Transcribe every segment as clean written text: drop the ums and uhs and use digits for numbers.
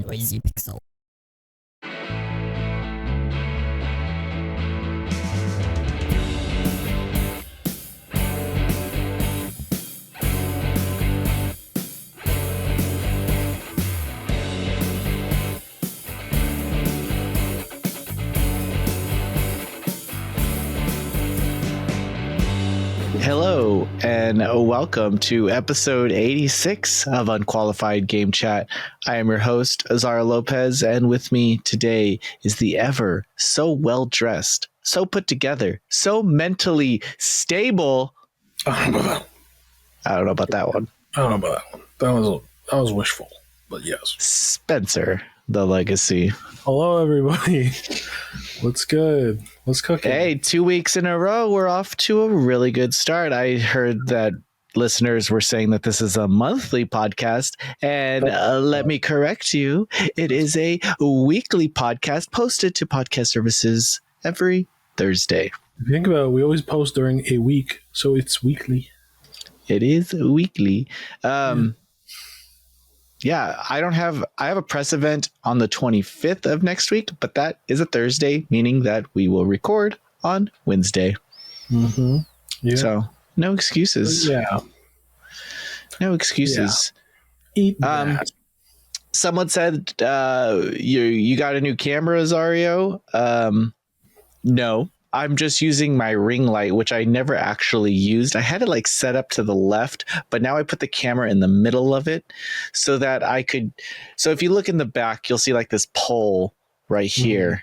Noisy Pixel. Hello, and welcome to episode 86 of Unqualified Game Chat. I am your host, Azara Lopez, and with me today is the ever so well-dressed, so put together, so mentally stable. I don't know about that one. I don't know about that one. That was wishful, but yes. Spencer, the legacy. Hello, everybody. What's good? What's cooking? Hey, 2 weeks in a row, we're off to a really good start. I heard that listeners were saying that this is a monthly podcast, and let me correct you. It is a weekly podcast posted to podcast services every Thursday. If you think about it, we always post during a week, so it's weekly. It is weekly. Yeah, I have a press event on the 25th of next week, but that is a Thursday, meaning that we will record on Wednesday. Mm-hmm. Yeah. So no excuses. Yeah. No excuses. Yeah. Eat that. Someone said you got a new camera, Zario. No. I'm just using my ring light, which I never actually used. I had it like set up to the left, but now I put the camera in the middle of it so that I could. So if you look in the back, you'll see like this pole right here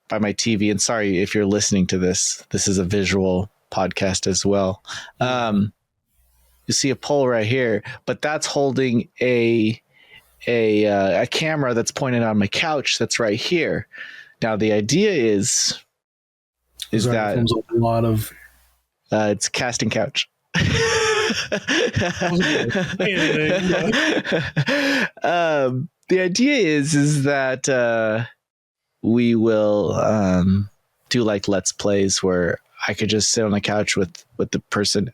by my TV. And sorry if you're listening to this. This is a visual podcast as well. You see a pole right here, but that's holding a camera that's pointed on my couch. That's right here. Now the idea is that a lot of it's casting couch. The idea is that we will do like let's plays where I could just sit on the couch with the person.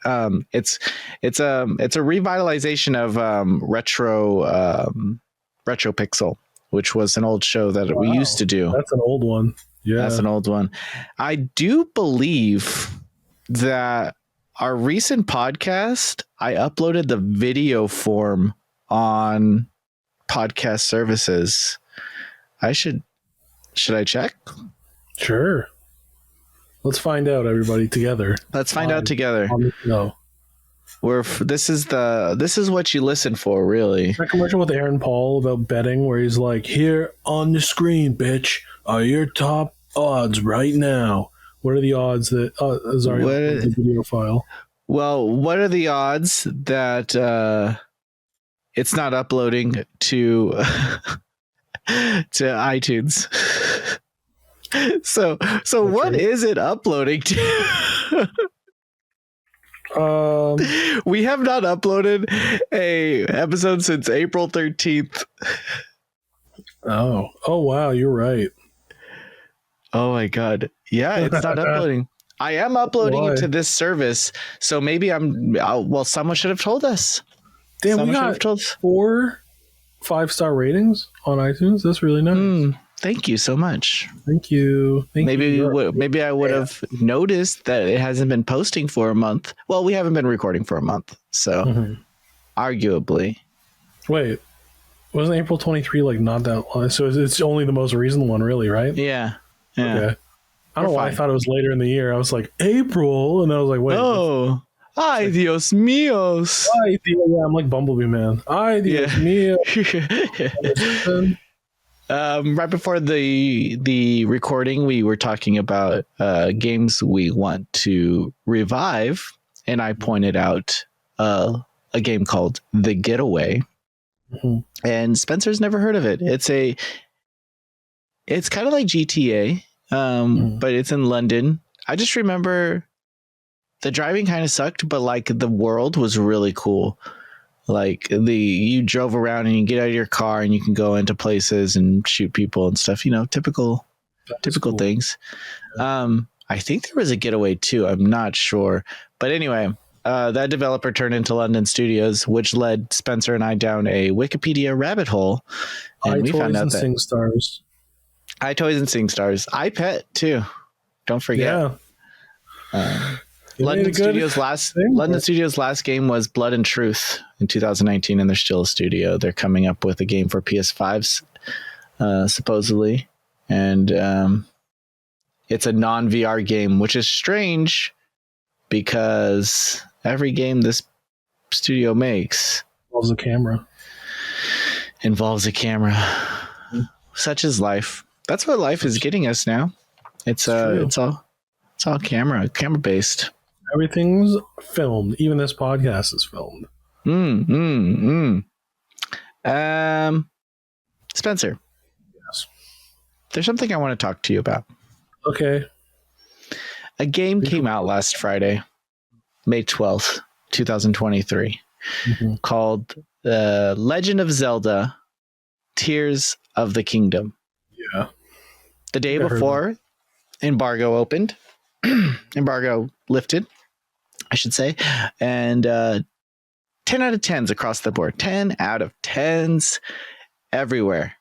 It's a revitalization of Retro Pixel, which was an old show that we used to do. That's an old one. Yeah, that's an old one. I do believe that our recent podcast, I uploaded the video form on podcast services. Should I check? Sure. Let's find out, everybody, together. Let's find out together. No. This is what you listen for, really. That commercial with Aaron Paul about betting, where he's like, "Here on the screen, bitch, are your top odds right now." What are the odds that Azaria the video file? Well, what are the odds that it's not uploading to iTunes? So what is it uploading to? We have not uploaded a episode since April 13th. Oh wow, you're right. Oh my god. Yeah, it's not uploading. I am uploading it to this service, so maybe someone should have told us. Damn, we got 4 5-star ratings on iTunes. That's really nice. Thank you so much. Thank you. Maybe I would have noticed that it hasn't been posting for a month. Well, we haven't been recording for a month, so arguably. Wait, wasn't April 23 like not that long? So it's only the most recent one, really, right? Yeah. Okay. I don't know why I thought it was later in the year. I was like, April, and I was like, wait. Oh, ay Dios míos. Yeah, I'm like Bumblebee Man. Ay Dios mío. Right before the recording, we were talking about games we want to revive, and I pointed out a game called The Getaway, and Spencer's never heard of it. It's kind of like GTA, but it's in London. I just remember the driving kind of sucked, but like the world was really cool. Like you drove around and you get out of your car and you can go into places and shoot people and stuff, typical cool things. I think there was a Getaway too. I'm not sure. But anyway, That developer turned into London Studios, which led Spencer and I down a Wikipedia rabbit hole, and we found out that SingStars. iToys and SingStars, iPet too. Don't forget. Yeah. London Studios' last game was Blood and Truth in 2019, and they're still a studio. They're coming up with a game for PS5s, supposedly, and it's a non-VR game, which is strange because every game this studio makes involves a camera. Such is life. That's what life is getting us now. It's all camera based. Everything's filmed. Even this podcast is filmed. Spencer. Yes. There's something I want to talk to you about. Okay. A game came out last Friday, May 12th, 2023, called Legend of Zelda, Tears of the Kingdom. Yeah. The day before, embargo opened. Embargo lifted, I should say. And 10 out of 10s across the board. 10 out of 10s everywhere.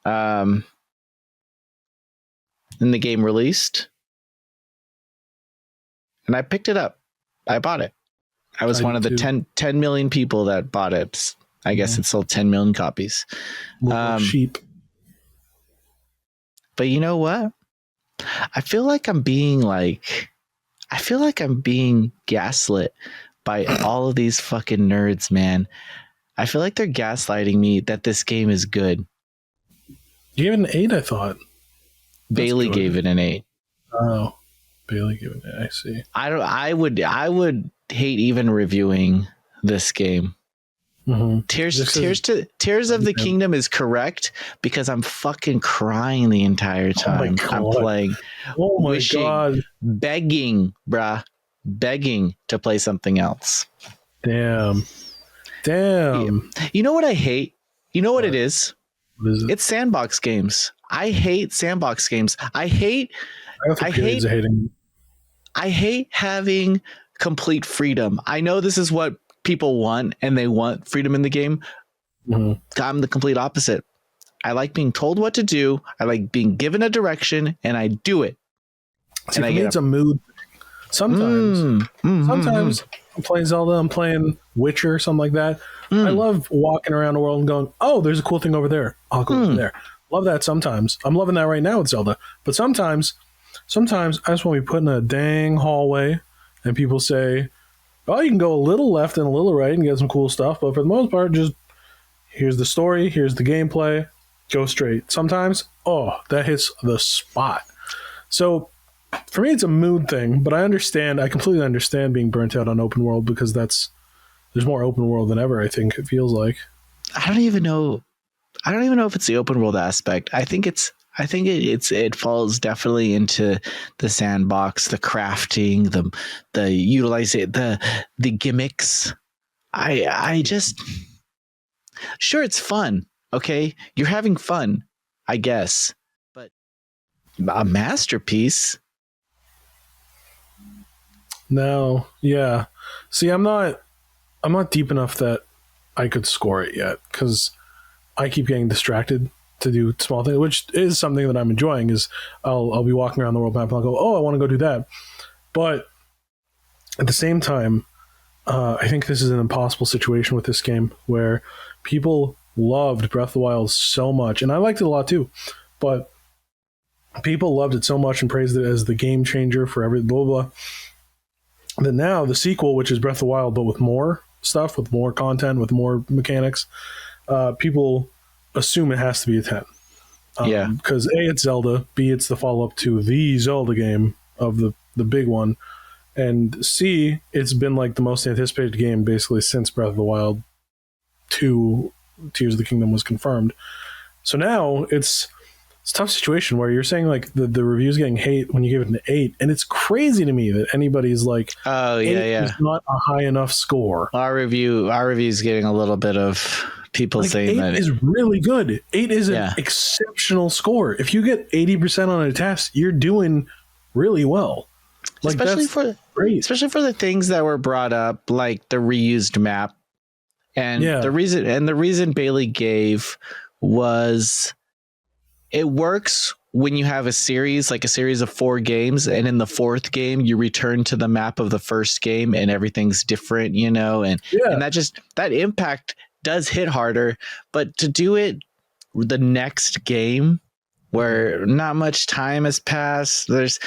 And the game released. And I picked it up. I bought it. I was one of the 10 million people that bought it. I guess it sold 10 million copies. Sheep. But you know what? I feel like I'm being gaslit by all of these fucking nerds, man. I feel like they're gaslighting me that this game is good. You gave it an 8, I thought. Bailey gave it an 8. Oh, Bailey gave it an 8. I see. I would hate even reviewing this game. Tears of the Kingdom is correct because I'm fucking crying the entire time I'm playing. Oh my God. Begging to play something else. Damn. You know what I hate? You know what it is? What is it? It's sandbox games. I hate sandbox games. I hate having complete freedom. I know this is what people want, and they want freedom in the game. I'm the complete opposite. I like being told what to do. I like being given a direction, and I do it. See, for me, it's a mood thing. Sometimes I'm playing Zelda, I'm playing Witcher, something like that. I love walking around the world and going, oh, there's a cool thing over there. I'll go over there. Love that sometimes. I'm loving that right now with Zelda. But sometimes I just want to be put in a dang hallway, and people say, oh, you can go a little left and a little right and get some cool stuff. But for the most part, just here's the story, here's the gameplay, go straight. Sometimes, that hits the spot. So for me, it's a mood thing, but I completely understand being burnt out on open world because there's more open world than ever, I think it feels like. I don't even know if it's the open world aspect. I think it falls definitely into the sandbox, the crafting, the utilizing, the gimmicks. I just, sure, it's fun. Okay. You're having fun, I guess, but a masterpiece. No. Yeah. See, I'm not deep enough that I could score it yet because I keep getting distracted to do small things, which is something that I'm enjoying. Is I'll be walking around the world map and I'll go, oh, I want to go do that. But at the same time, I think this is an impossible situation with this game where people loved Breath of the Wild so much, and I liked it a lot too, but people loved it so much and praised it as the game changer for every blah, blah, blah. That now the sequel, which is Breath of the Wild, but with more stuff, with more content, with more mechanics, people assume it has to be a 10. Because A, it's Zelda, B, it's the follow-up to the Zelda game of the big one, and C, it's been like the most anticipated game basically since Breath of the Wild 2 Tears of the Kingdom was confirmed. So now it's a tough situation where you're saying like the review's getting hate when you give it an 8, and it's crazy to me that anybody's like, is not a high enough score. Our review's getting a little bit of people like saying 8 that is really good. 8 is an exceptional score. If you get 80% on a test, you're doing really well. Like, especially for great. especially for the things that were brought up, like the reused map. And the reason Bailey gave was it works when you have a series, like a series of 4 games, and in the 4th game you return to the map of the first game and everything's different, and that impact does hit harder. But to do it the next game where not much time has passed, there's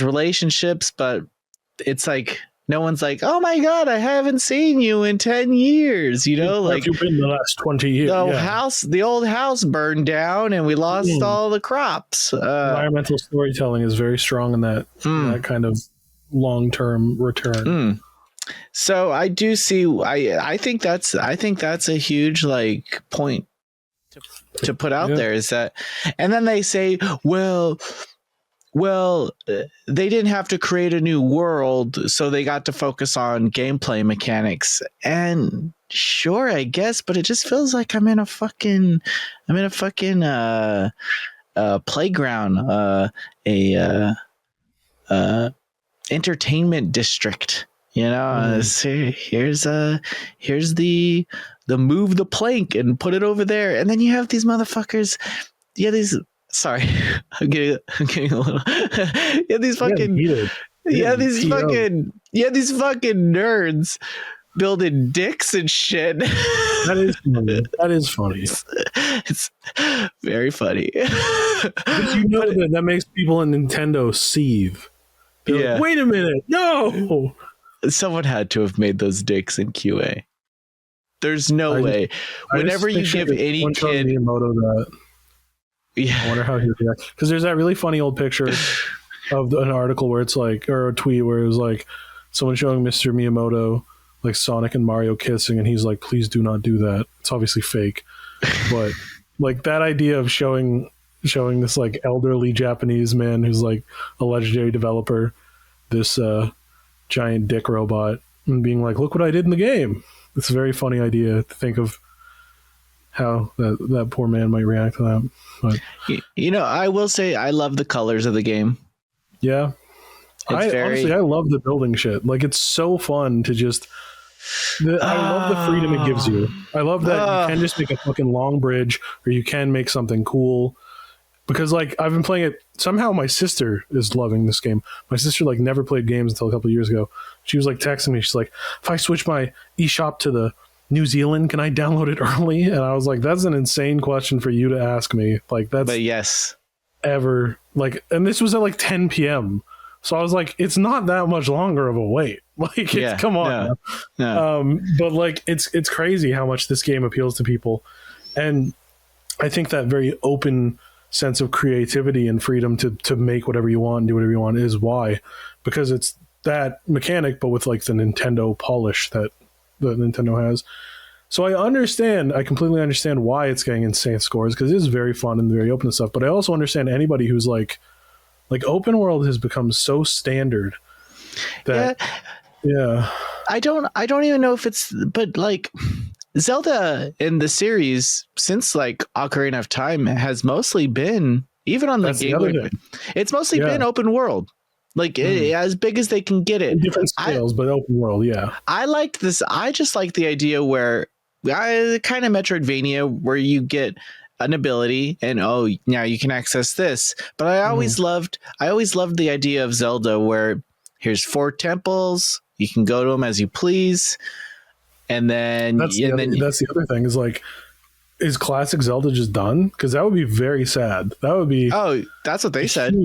relationships, but it's like no one's like, oh my god, I haven't seen you in 10 years. Like you've been the last 20 years. The old house burned down and we lost all the crops. Environmental storytelling is very strong in that kind of long-term return. So I do see. I think that's a huge like point to put out there, is that, and then they say, well, they didn't have to create a new world, so they got to focus on gameplay mechanics. And sure, I guess, but it just feels like I'm in a fucking playground, entertainment district. Here's the move the plank and put it over there, and then you have these motherfuckers. Yeah, these. Sorry, I'm getting a little. Yeah, these fucking. These fucking nerds building dicks and shit. That is funny. It's very funny. But that makes people in Nintendo seethe. Like, wait a minute, no. Someone had to have made those dicks in QA. There's no way. Whenever you give any kid Miyamoto that. I wonder how he reacts, because there's that really funny old picture of an article where it's like, or a tweet where it was like someone showing Mr. Miyamoto like Sonic and Mario kissing, and he's like, please do not do that. It's obviously fake, but like that idea of showing this like elderly Japanese man who's like a legendary developer this giant dick robot and being like, look what I did in the game. It's a very funny idea to think of how that poor man might react to that. But I will say I love the colors of the game. Yeah. Honestly, I love the building shit. Like, it's so fun to just I love the freedom it gives you. I love that you can just make a fucking long bridge, or you can make something cool. Because like I've been playing it, somehow my sister is loving this game. My sister like never played games until a couple of years ago. She was like texting me, she's like, if I switch my eShop to the New Zealand, can I download it early? And I was like, that's an insane question for you to ask me. Like, that's but yes, ever like, and this was at like 10 p.m. So I was like, it's not that much longer of a wait. Like, come on. No. But like, it's crazy how much this game appeals to people. And I think that very open sense of creativity and freedom to make whatever you want and do whatever you want is why, because it's that mechanic, but with like the Nintendo polish that the Nintendo has. So I completely understand why it's getting insane scores, because it is very fun and very open and stuff. But I also understand anybody who's like open world has become so standard that I don't even know if it's, but like Zelda in the series since like Ocarina of Time has mostly been, even on the Game Boy, it's mostly been open world. Like as big as they can get it. Different scales, but open world, yeah. I liked this. I just like the idea where kind of Metroidvania where you get an ability and now you can access this. But I always loved the idea of Zelda where here's 4 temples, you can go to them as you please, and then that's the other thing is like, is classic Zelda just done? Because that would be very sad. That would be that's what they said.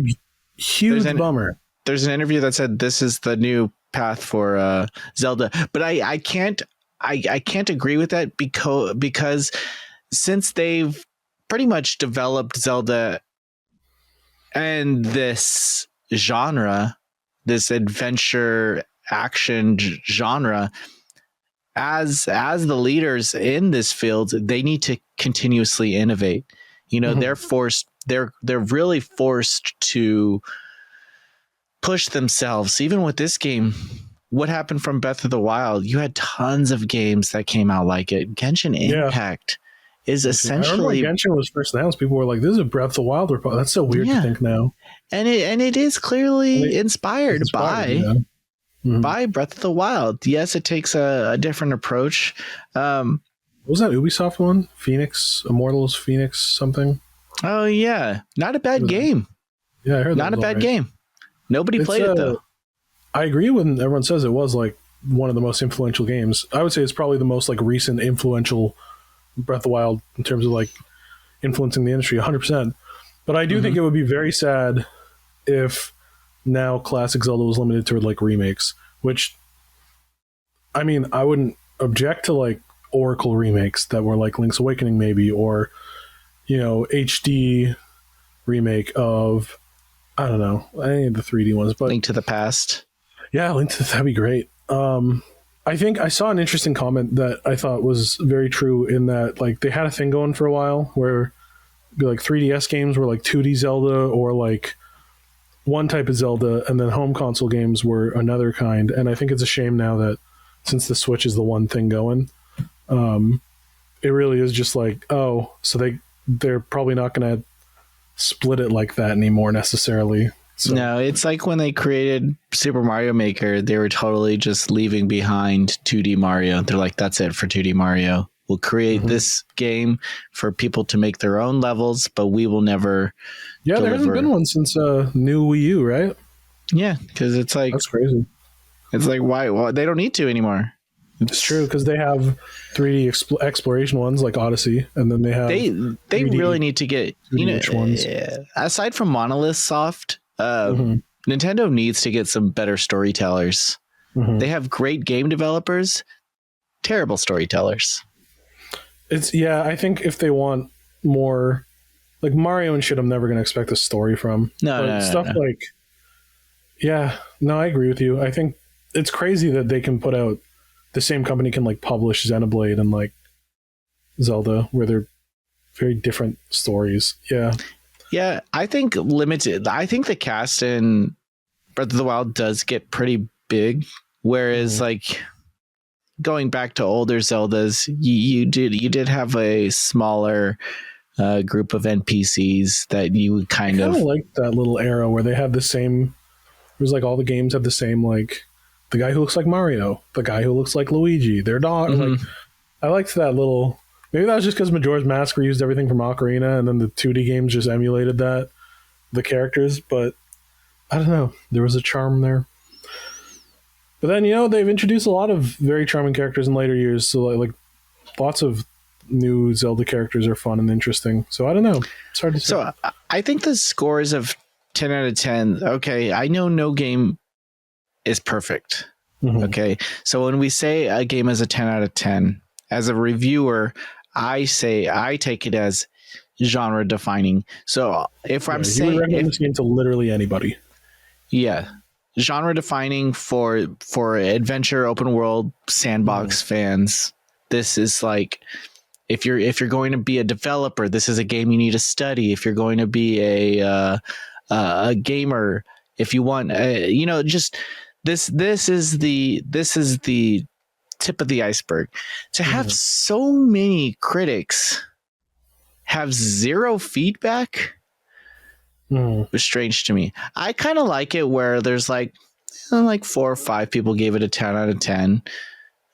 Huge bummer. There's an interview that said this is the new path for Zelda, but I can't agree with that because since they've pretty much developed Zelda and this genre, this adventure action genre, as the leaders in this field, they need to continuously innovate. They're really forced to push themselves. Even with this game, what happened from Breath of the Wild? You had tons of games that came out like it. Genshin Impact is essentially. I remember when Genshin was first announced, people were like, "This is a Breath of the Wild." That's so weird to think now. And it is clearly inspired by. buy Breath of the Wild. Yes, it takes a different approach. What was that Ubisoft one? Phoenix Immortals, Phoenix something. Oh yeah, not a bad game. Yeah, I heard that. Not a was bad right. game. Nobody played it though. I agree when everyone says it was like one of the most influential games. I would say it's probably the most like recent influential Breath of the Wild in terms of like influencing the industry 100%. But I do think it would be very sad if now classic Zelda was limited to like remakes, which I mean, I wouldn't object to like Oracle remakes that were like Link's Awakening maybe, or HD remake of, I don't know, any of the 3D ones, but Link to the Past. Yeah, that'd be great. I think I saw an interesting comment that I thought was very true in that like they had a thing going for a while where like 3DS games were like 2D Zelda or like one type of Zelda, and then home console games were another kind. And I think it's a shame now that since the Switch is the one thing going, it really is just like, oh, so they're probably not going to split it like that anymore necessarily. So. No, it's like when they created Super Mario Maker, they were totally just leaving behind 2D Mario. They're like, that's it for 2D Mario. We'll create this game for people to make their own levels, but we will never deliver. There hasn't been one since new Wii U, right? Yeah, because it's like... That's crazy. It's like, why? Well, they don't need to anymore. It's true, because they have 3D exploration ones like Odyssey, and then they have... They really need to get... ones. Aside from Monolith Soft... Nintendo needs to get some better storytellers. They have great game developers, terrible storytellers. I think if they want more, like Mario and shit, I'm never going to expect a story from. No, stuff like, I agree with you. I think it's crazy that they can put out, the same company can like publish Xenoblade and like Zelda, where they're very different stories. Yeah, I think limited. I think the cast in Breath of the Wild does get pretty big, whereas like going back to older Zeldas, you did have a smaller group of NPCs that you would kind of like that little era where they had the same. It was like all the games had the same, like the guy who looks like Mario, the guy who looks like Luigi, their dog. Like I liked that little. Maybe that was just because Majora's Mask reused everything from Ocarina, and then the 2D games just emulated the characters. But I don't know. There was a charm there. But then, they've introduced a lot of very charming characters in later years. So like lots of new Zelda characters are fun and interesting. So I don't know. It's hard to say. So I think the scores of 10 out of 10. Okay, I know no game is perfect. Okay, so when we say a game is a 10 out of 10, as a reviewer, I take it as genre defining. So if I'm saying, you would recommend this game to literally anybody, genre defining for adventure, open world, sandbox fans. This is like, if you're going to be a developer, this is a game you need to study. If you're going to be a gamer, if you want, just this is the tip of the iceberg. To have so many critics have zero feedback was strange to me. I kind of like it where there's like 4 or 5 people gave it a 10 out of 10.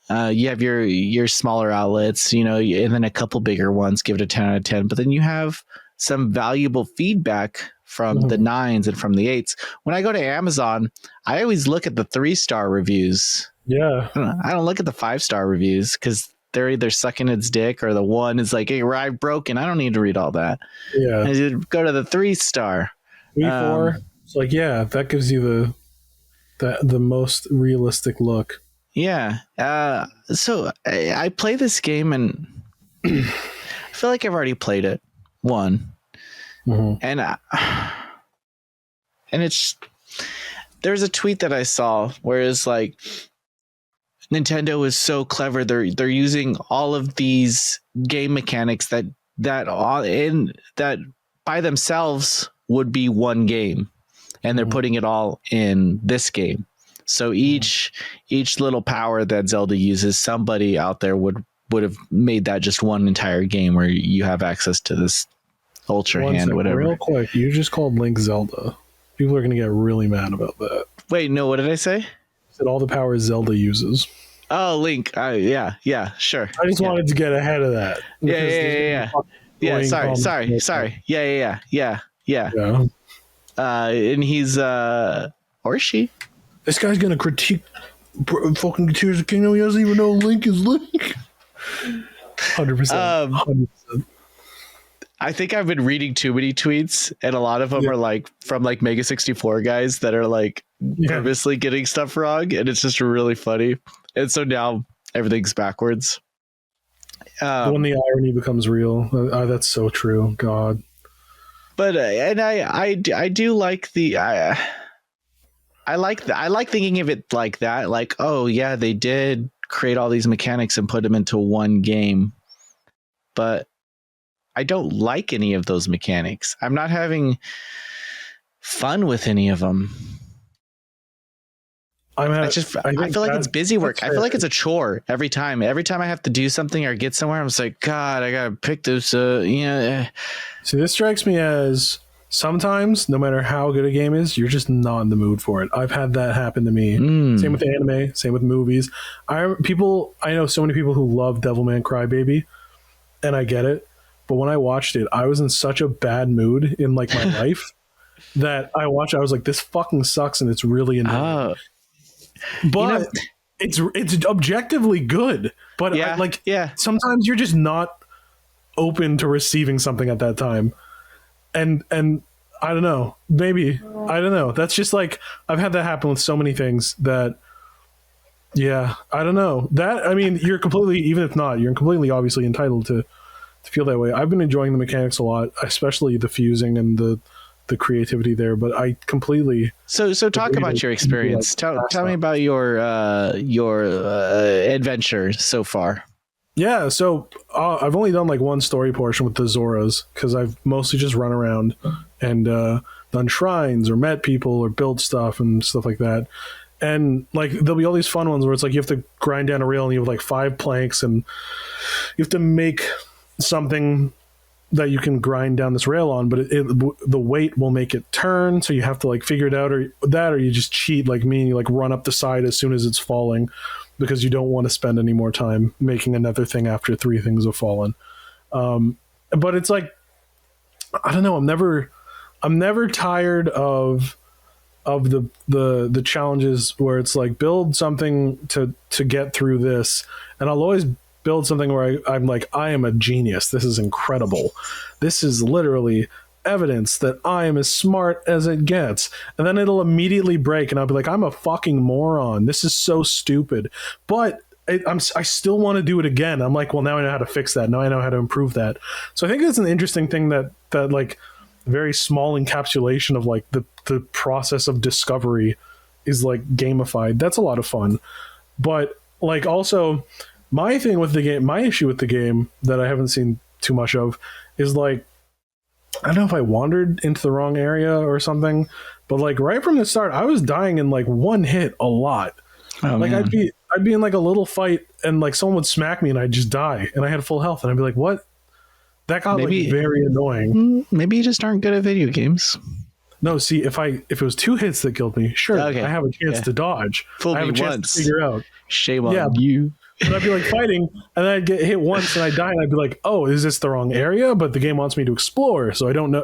You have your smaller outlets, and then a couple bigger ones give it a 10 out of 10. But then you have some valuable feedback from the 9s and from the 8s. When I go to Amazon, I always look at the 3-star reviews. Yeah, I don't look at the 5-star reviews because they're either sucking its dick or the one is like, hey, ride broken. I don't need to read all that. Yeah, I should go to the 3-star. 3, 4. It's like, that gives you the most realistic look. Yeah. So I play this game and I feel like I've already played it. And it's, there's a tweet that I saw where it's like, Nintendo is so clever. They're using all of these game mechanics that by themselves would be one game, and they're putting it all in this game. So each little power that Zelda uses, somebody out there would have made that just one entire game where you have access to this ultra hand, whatever. Real quick, you just called Link Zelda. People are going to get really mad about that. Wait, no, what did I say? wasted all the power Zelda uses. Oh, Link. Yeah, sure. I just wanted to get ahead of that. Yeah. Sorry. Yeah. Yeah. And he's or she. This guy's gonna critique fucking Tears of the Kingdom. He doesn't even know Link is Link. 100%. 100%. I think I've been reading too many tweets, and a lot of them are like from like Mega 64 guys that are like purposely getting stuff wrong, and it's just really funny. And so now everything's backwards. When the irony becomes real, that's so true. God. But and I do like the I like thinking of it like that. Like, oh yeah, they did create all these mechanics and put them into one game, but I don't like any of those mechanics. I'm not having fun with any of them. I feel like it's busy work. I feel like it's a chore every time. Every time I have to do something or get somewhere, I'm just like, God, I gotta pick this. See, this strikes me as sometimes, no matter how good a game is, you're just not in the mood for it. I've had that happen to me. Same with anime. Same with movies. I know so many people who love Devilman Crybaby, and I get it. But when I watched it, I was in such a bad mood in like my life that I was like, this fucking sucks and it's really annoying. But it's objectively good. But sometimes you're just not open to receiving something at that time. And I don't know, maybe, I don't know. That's just like, I've had that happen with so many things that, I don't know. That, I mean, you're completely obviously entitled to feel that way. I've been enjoying the mechanics a lot, especially the fusing and the creativity there, but I completely so talk about your experience. Tell me about your adventure so far. Yeah, so I've only done like one story portion with the Zoras because I've mostly just run around and done shrines or met people or built stuff and stuff like that. And like there'll be all these fun ones where it's like you have to grind down a rail and you have like 5 planks and you have to make something that you can grind down this rail on, but the weight will make it turn, so you have to like figure it out, or you just cheat like me and you like run up the side as soon as it's falling because you don't want to spend any more time making another thing after 3 things have fallen. But it's like, I don't know, I'm never tired of the challenges where it's like build something to get through this, and I'll always build something where I'm like, I am a genius. This is incredible. This is literally evidence that I am as smart as it gets. And then it'll immediately break and I'll be like, I'm a fucking moron. This is so stupid. But I still want to do it again. I'm like, well, now I know how to fix that. Now I know how to improve that. So I think it's an interesting thing that like very small encapsulation of like the process of discovery is like gamified. That's a lot of fun. But like also, my issue with the game that I haven't seen too much of is like, I don't know if I wandered into the wrong area or something, but like right from the start, I was dying in like one hit a lot. Oh, like man. I'd be in like a little fight and like someone would smack me and I'd just die and I had full health and I'd be like, what? That got like very annoying. Maybe you just aren't good at video games. No, see, if it was 2 hits that killed me, sure, okay. I have a chance to dodge. Fool I have me a chance once. to figure out. Shame on you. But I'd be like fighting, and then I'd get hit once, and I'd die, and I'd be like, "Oh, is this the wrong area?" But the game wants me to explore, so I don't know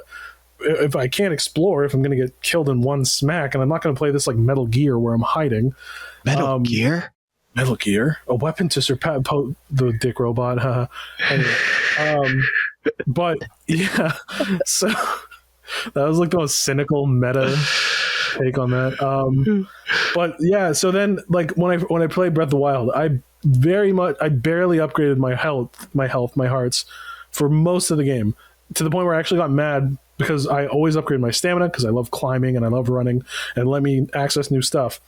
if I can't explore. If I'm going to get killed in one smack, and I'm not going to play this like Metal Gear where I'm hiding. Metal Gear, a weapon to surpass the dick robot. Anyway, but yeah, so that was like the most cynical meta take on that. But yeah, so then like when I played Breath of the Wild, I barely upgraded my hearts for most of the game, to the point where I actually got mad because I always upgrade my stamina because I love climbing and I love running and let me access new stuff.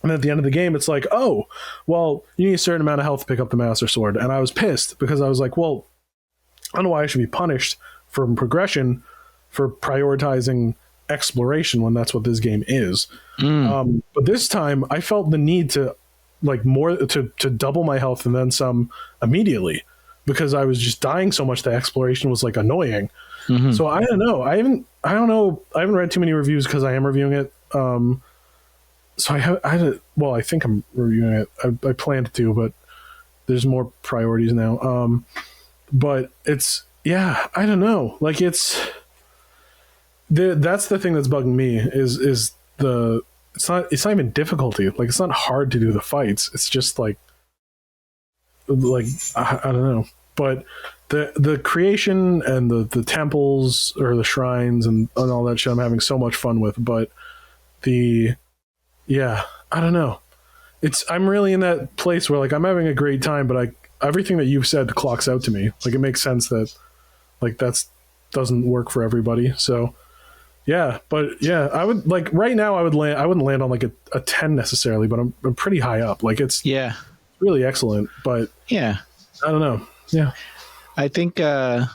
And at the end of the game, it's like, oh, well, you need a certain amount of health to pick up the Master Sword. And I was pissed because I was like, well, I don't know why I should be punished for progression for prioritizing exploration when that's what this game is. But this time I felt the need to like more to double my health and then some immediately because I was just dying so much that exploration was like annoying. So I don't know. I haven't read too many reviews because I am reviewing it. so I think I'm reviewing it. I planned to, but there's more priorities now. But it's, yeah, I don't know. Like that's the thing that's bugging me is the it's not even difficulty. Like it's not hard to do the fights. It's just like I don't know. But the creation and the temples or the shrines and all that shit I'm having so much fun with. But yeah, I don't know. I'm really in that place where like I'm having a great time, but everything that you've said clocks out to me. Like it makes sense that like that's doesn't work for everybody. So yeah, but yeah, I would like right now I wouldn't land on like a 10 necessarily, but I'm pretty high up. Like it's really excellent, but yeah, I don't know. Yeah. I think in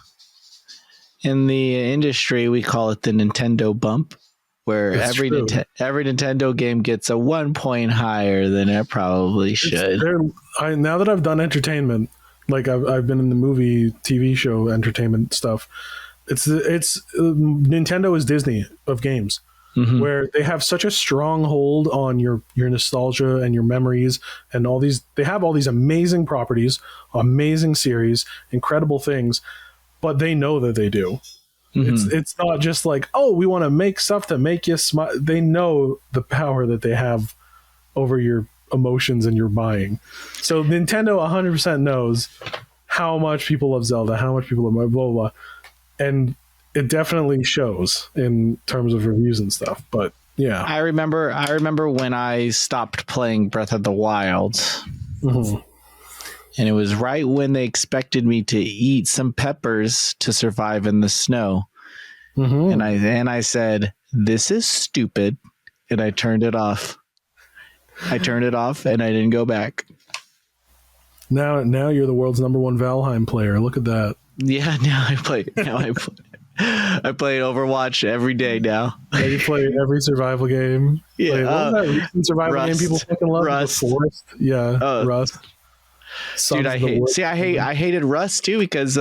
the industry we call it the Nintendo bump, where every Nintendo game gets a 1 point higher than it probably should. Now that I've done entertainment, like I've been in the movie, TV show, entertainment stuff. It's Nintendo is Disney of games, where they have such a strong hold on your nostalgia and your memories and all these. They have all these amazing properties, amazing series, incredible things, but they know that they do. It's not just like, oh, we want to make stuff that make you smile. They know the power that they have over your emotions and your buying. So Nintendo 100% knows how much people love Zelda, how much people love blah, blah, blah. And it definitely shows in terms of reviews and stuff. But yeah, I remember when I stopped playing Breath of the Wild, and it was right when they expected me to eat some peppers to survive in the snow, and I said, "This is stupid," and I turned it off. I turned it off, and I didn't go back. Now you're the world's #1 Valheim player. Look at that. Yeah, I play Overwatch every day now. Yeah, you play every survival game. Yeah, what was that recent survival Rust, game people fucking love? Rust. The Forest. Yeah, Rust. Dude, I hated Rust too because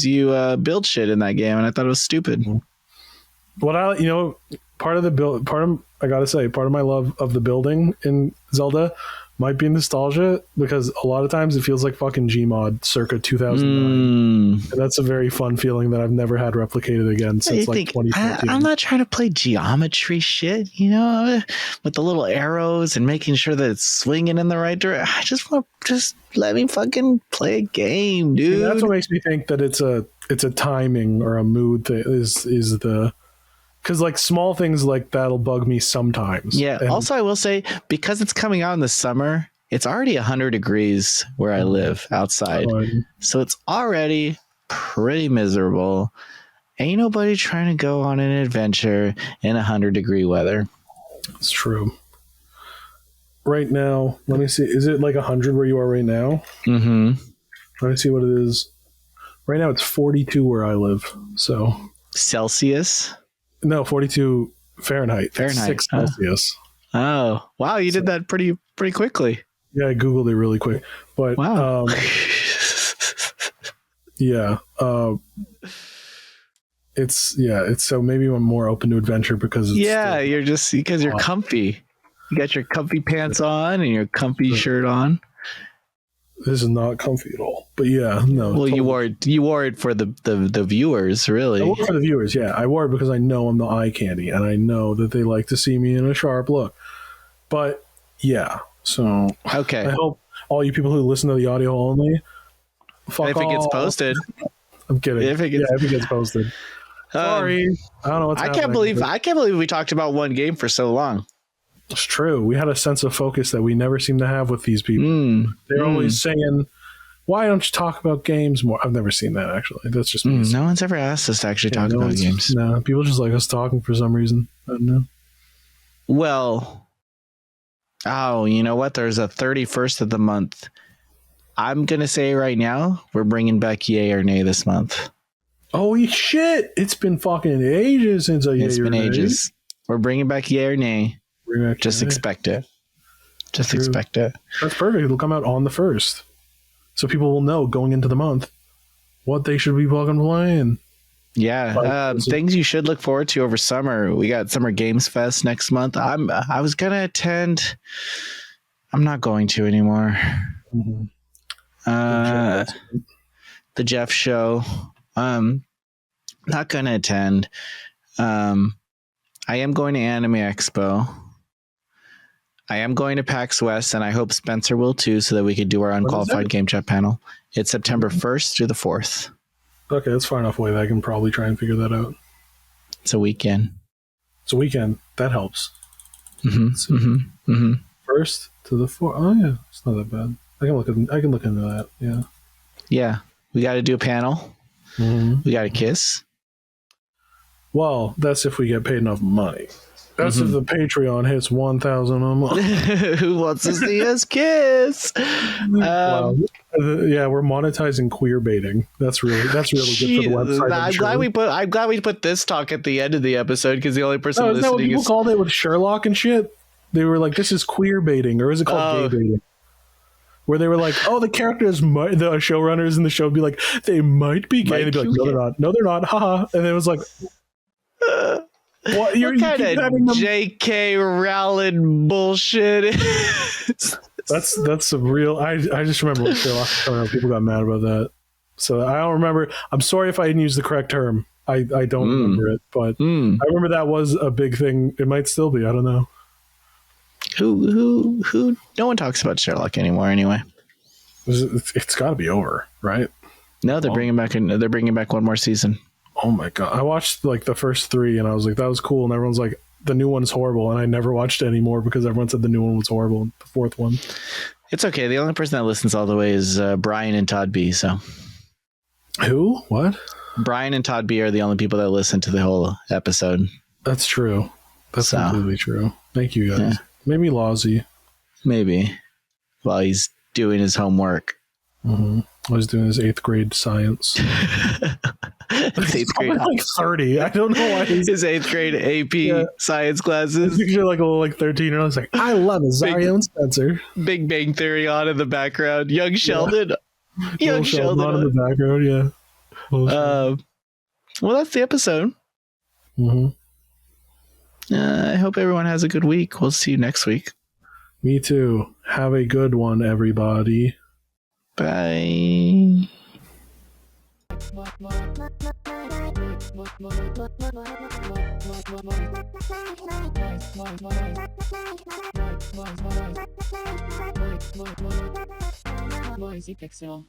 you build shit in that game, and I thought it was stupid. Part of my love of the building in Zelda might be nostalgia, because a lot of times it feels like fucking Gmod circa 2009. And that's a very fun feeling that I've never had replicated again since 2014. I'm not trying to play geometry shit, with the little arrows and making sure that it's swinging in the right direction. I just want let me fucking play a game, dude. And that's what makes me think that it's a timing or a mood that is the. Because like small things like that'll bug me sometimes. Yeah. And also, I will say, because it's coming out in the summer, it's already 100 degrees where I live outside. So it's already pretty miserable. Ain't nobody trying to go on an adventure in 100-degree weather. It's true. Right now, let me see. Is it like 100 where you are right now? Mm-hmm. Let me see what it is. Right now, it's 42 where I live. So Celsius. No, 42 Fahrenheit. 6 Celsius. Oh, wow. You did that pretty quickly. Yeah, I Googled it really quick. But wow. Yeah. It's so maybe I'm more open to adventure because it's you're comfy. You got your comfy pants on and your comfy shirt on. This is not comfy at all, but yeah, no. Well, totally. you wore it for the viewers, really. I wore it for the viewers, yeah. I wore it because I know I'm the eye candy, and I know that they like to see me in a sharp look. But yeah, so okay. I hope all you people who listen to the audio only, if it gets posted. I'm kidding. If it gets posted. Sorry, I don't know what's happening. I can't believe we talked about one game for so long. It's true. We had a sense of focus that we never seem to have with these people. They're always saying, why don't you talk about games more? I've never seen that, actually. That's just me. No one's ever asked us to actually talk about games. No, people just like us talking for some reason. I don't know. Well, you know what? There's a 31st of the month. I'm going to say right now, we're bringing back Yay or Nay this month. Holy shit. It's been fucking ages since It's been ages. We're bringing back Yay or Nay. Just expect it. Just expect it. That's perfect. It'll come out on the 1st. So people will know going into the month what they should be fucking playing. Yeah, things you should look forward to over summer. We got Summer Games Fest next month. I was gonna attend. I'm not going to anymore. Mm-hmm. The Jeff show. Not gonna attend. I am going to Anime Expo. I am going to PAX West, and I hope Spencer will too, so that we could do our Unqualified Game Chat panel. It's September 1st through the 4th. Okay, that's far enough away that I can probably try and figure that out. It's a weekend. That helps. First to the 4th. Oh yeah, it's not that bad. I can look into that. Yeah. Yeah, we got to do a panel. Mm-hmm. We got to kiss. Well, that's if we get paid enough money. That's if the Patreon hits 1,000 a month. Who wants to see us kiss? Wow. Yeah, we're monetizing queer baiting. That's really good for the website. I'm glad we put this talk at the end of the episode, because the only person isn't that what listening people called it with Sherlock and shit? They were like, "This is queer baiting," or is it called gay baiting? Where they were like, "Oh, the characters, the showrunners in the show would be like, they might be gay." They'd be like, "No, they're not. No, they're not. Haha." And it was like. What kind of J.K. Rowling bullshit? That's some real. I just remember when Sherlock was coming out, people got mad about that. So I don't remember. I'm sorry if I didn't use the correct term. I don't remember it, but I remember that was a big thing. It might still be. I don't know. Who? No one talks about Sherlock anymore. Anyway, it's got to be over, right? No, they're bringing back. They're bringing back one more season. Oh my god! I watched like the first 3, and I was like, "That was cool." And everyone's like, "The new one is horrible," and I never watched it anymore because everyone said the new one was horrible. The 4th one, it's okay. The only person that listens all the way is Brian and Todd B. So, who? What? Brian and Todd B are the only people that listen to the whole episode. That's true. That's completely true. Thank you guys. Yeah. Maybe Lawsy. Maybe while he's doing his homework. Mm-hmm. I was doing his 8th grade science. 8th grade, like 30. I don't know why his 8th grade AP science classes. You're like a little 13 year old. It's like, I love it. Zario and Spencer. Big Bang Theory on in the background. Young Sheldon. Young Sheldon on in the background. Yeah. Well, that's the episode. Mm-hmm. I hope everyone has a good week. We'll see you next week. Me too. Have a good one, everybody. Bye. Voice Pixel.